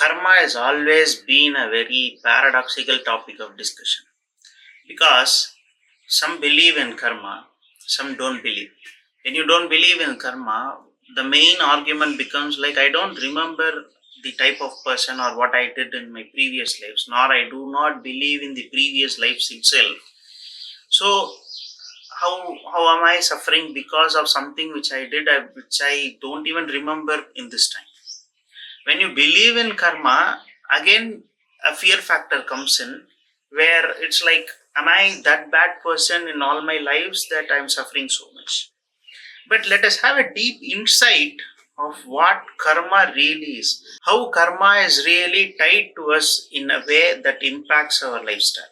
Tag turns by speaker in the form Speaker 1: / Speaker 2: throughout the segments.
Speaker 1: Karma has always been a very paradoxical topic of discussion because some believe in karma, some don't believe. When you don't believe in karma, the main argument becomes like, I don't remember the type of person or what I did in my previous lives, nor I do not believe in the previous lives itself. So how am I suffering because of something which I did, which I don't even remember in this time? When you believe in karma, again a fear factor comes in, where it's like, am I that bad person in all my lives that I'm suffering so much? But let us have a deep insight of what karma really is, how karma is really tied to us in a way that impacts our lifestyle.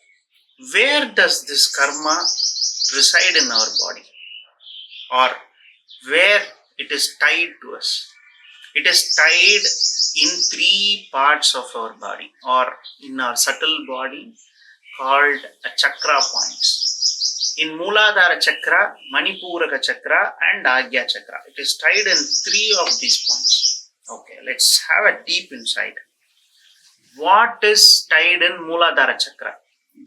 Speaker 1: Where does this karma reside in our body, or where it is tied to us? It is tied in three parts of our body, or in our subtle body, called a chakra points. In Mooladhara chakra, Manipuraka chakra and Agya chakra. It is tied in three of these points. Okay, let's have a deep insight. What is tied in Mooladhara chakra?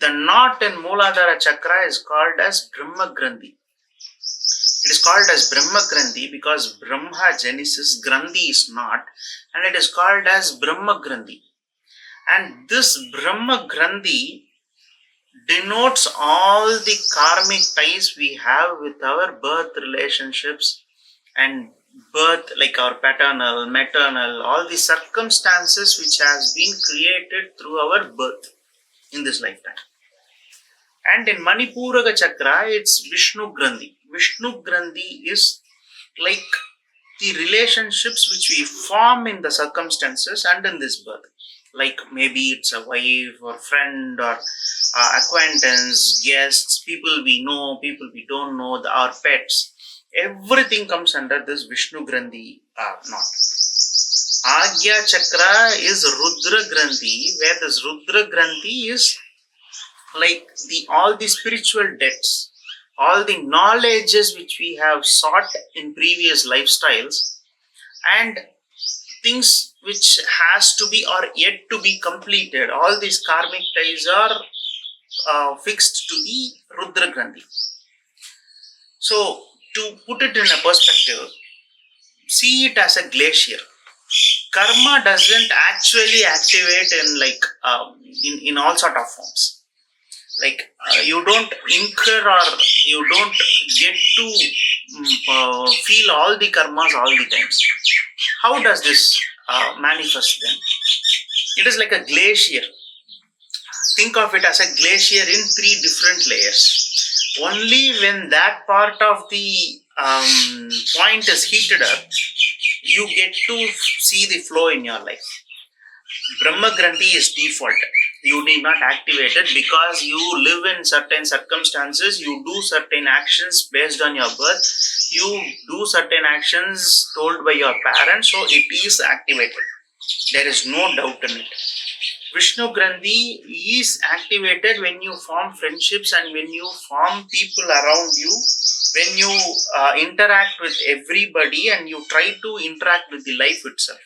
Speaker 1: The knot in Mooladhara chakra is called as Brahma Grandhi. It is called as Brahma Grandhi because Brahma Genesis, Grandhi is not, and it is called as Brahma Grandhi. And this Brahma Grandhi denotes all the karmic ties we have with our birth relationships and birth, like our paternal, maternal, all the circumstances which has been created through our birth in this lifetime. And in Manipuraka chakra, it's Vishnu Grandhi. Vishnu Grandhi is like the relationships which we form in the circumstances and in this birth. Like maybe it's a wife or friend or acquaintance, guests, people we know, people we don't know, our pets. Everything comes under this Vishnu Grandhi knot. Agya chakra is Rudra Grandhi, where this Rudra Grandhi is like all the spiritual debts, all the knowledges which we have sought in previous lifestyles, and things which has to be or yet to be completed. All these karmic ties are fixed to the Rudra Grandhi. So to put it in a perspective, see it as a glacier. Karma doesn't actually activate in all sort of forms. Like you don't incur or you don't get to feel all the karmas all the times. How does this manifest then? It is like a glacier. Think of it as a glacier in three different layers. Only when that part of the point is heated up, you get to see the flow in your life. Brahma Grandhi is default. You need not activate it because you live in certain circumstances, you do certain actions based on your birth, you do certain actions told by your parents, so it is activated. There is no doubt in it. Vishnu Grandhi is activated when you form friendships and when you form people around you, when you interact with everybody and you try to interact with the life itself.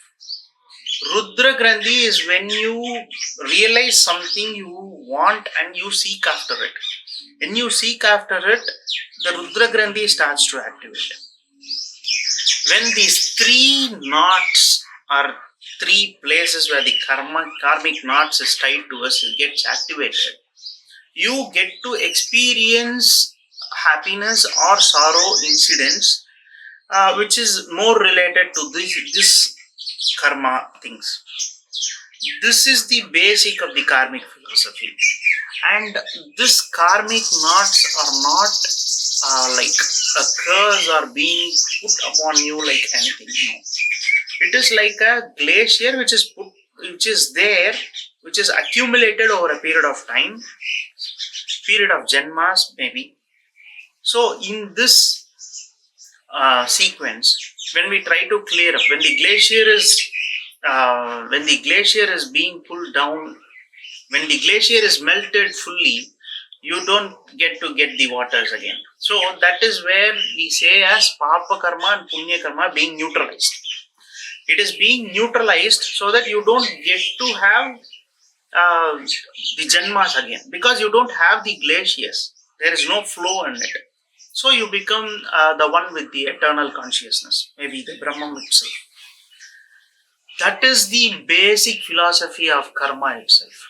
Speaker 1: Rudra Grandhi is when you realize something you want and you seek after it. When you seek after it, the Rudra Grandhi starts to activate. When these three knots are three places where the karmic knots is tied to us, it gets activated, you get to experience happiness or sorrow incidents which is more related to this karma things. This is the basic of the karmic philosophy, and this karmic knots are not like a curse or being put upon you like anything. No, it is like a glacier which is there, which is accumulated over a period of time, period of janmas maybe. So in this sequence, when we try to clear up, when the glacier is being pulled down, when the glacier is melted fully, you don't get the waters again. So that is where we say as papa karma and punya karma being neutralized. It is being neutralized so that you don't get to have the janmas again, because you don't have the glaciers. There is no flow in it. So you become the one with the eternal consciousness, maybe the Brahman itself. That is the basic philosophy of karma itself.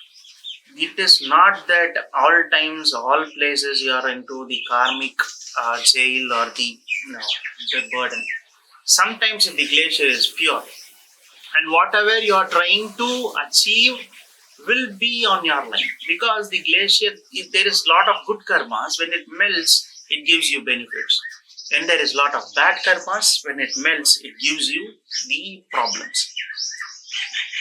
Speaker 1: It is not that all times, all places you are into the karmic jail or the burden. Sometimes if the glacier is pure, and whatever you are trying to achieve will be on your line, because the glacier, if there is lot of good karmas, when it melts, it gives you benefits. When there is lot of bad karmas, when it melts, it gives you the problems.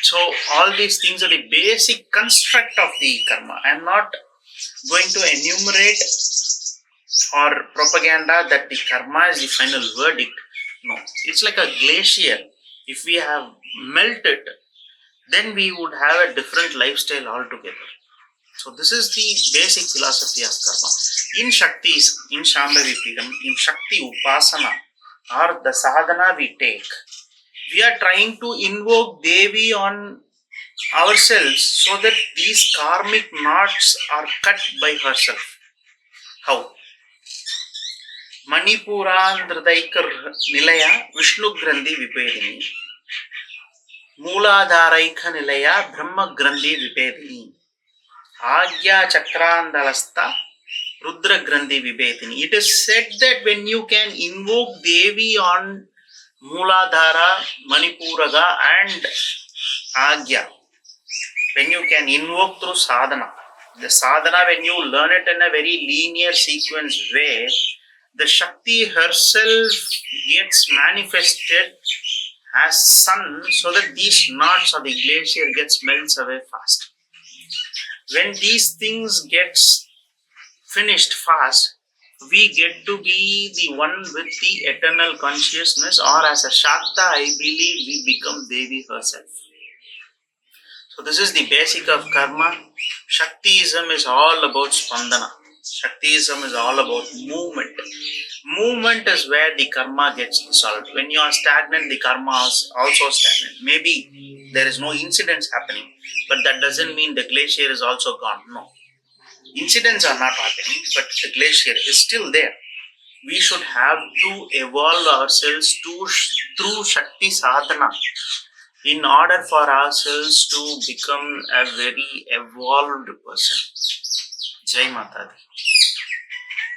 Speaker 1: So all these things are the basic construct of the karma. I am not going to enumerate or propaganda that the karma is the final verdict. No, it's like a glacier. If we have melted, then we would have a different lifestyle altogether. So this is the basic philosophy of karma. In Shaktis, in Shambhavi Peetam, in Shakti Upasana, or the sadhana we take, we are trying to invoke Devi on ourselves so that these karmic knots are cut by herself. How? Manipurandhradaikar Nilaya Vishnu Grandhi Vipedini, Mooladharaikha Nilaya Brahma Grandhi Vipedini, Agya Chakrandalasta Rudra Grandhi Vipedini. It is said that when you can invoke Devi on Mooladhara, Manipuraga and Agya, when you can invoke through sadhana, the sadhana, when you learn it in a very linear sequence way, the Shakti herself gets manifested as sun, so that these knots of the glacier gets melts away fast. When these things gets finished fast, we get to be the one with the eternal consciousness, or as a Shakta, I believe we become Devi herself. So this is the basic of karma. Shaktiism is all about spandana. Shaktiism is all about movement. Movement is where the karma gets dissolved. When you are stagnant, the karma is also stagnant. Maybe there is no incidents happening, but that doesn't mean the glacier is also gone. No. Incidents are not happening, but the glacier is still there. We should have to evolve ourselves through Shakti sadhana in order for ourselves to become a very evolved person. Jai Mata Di.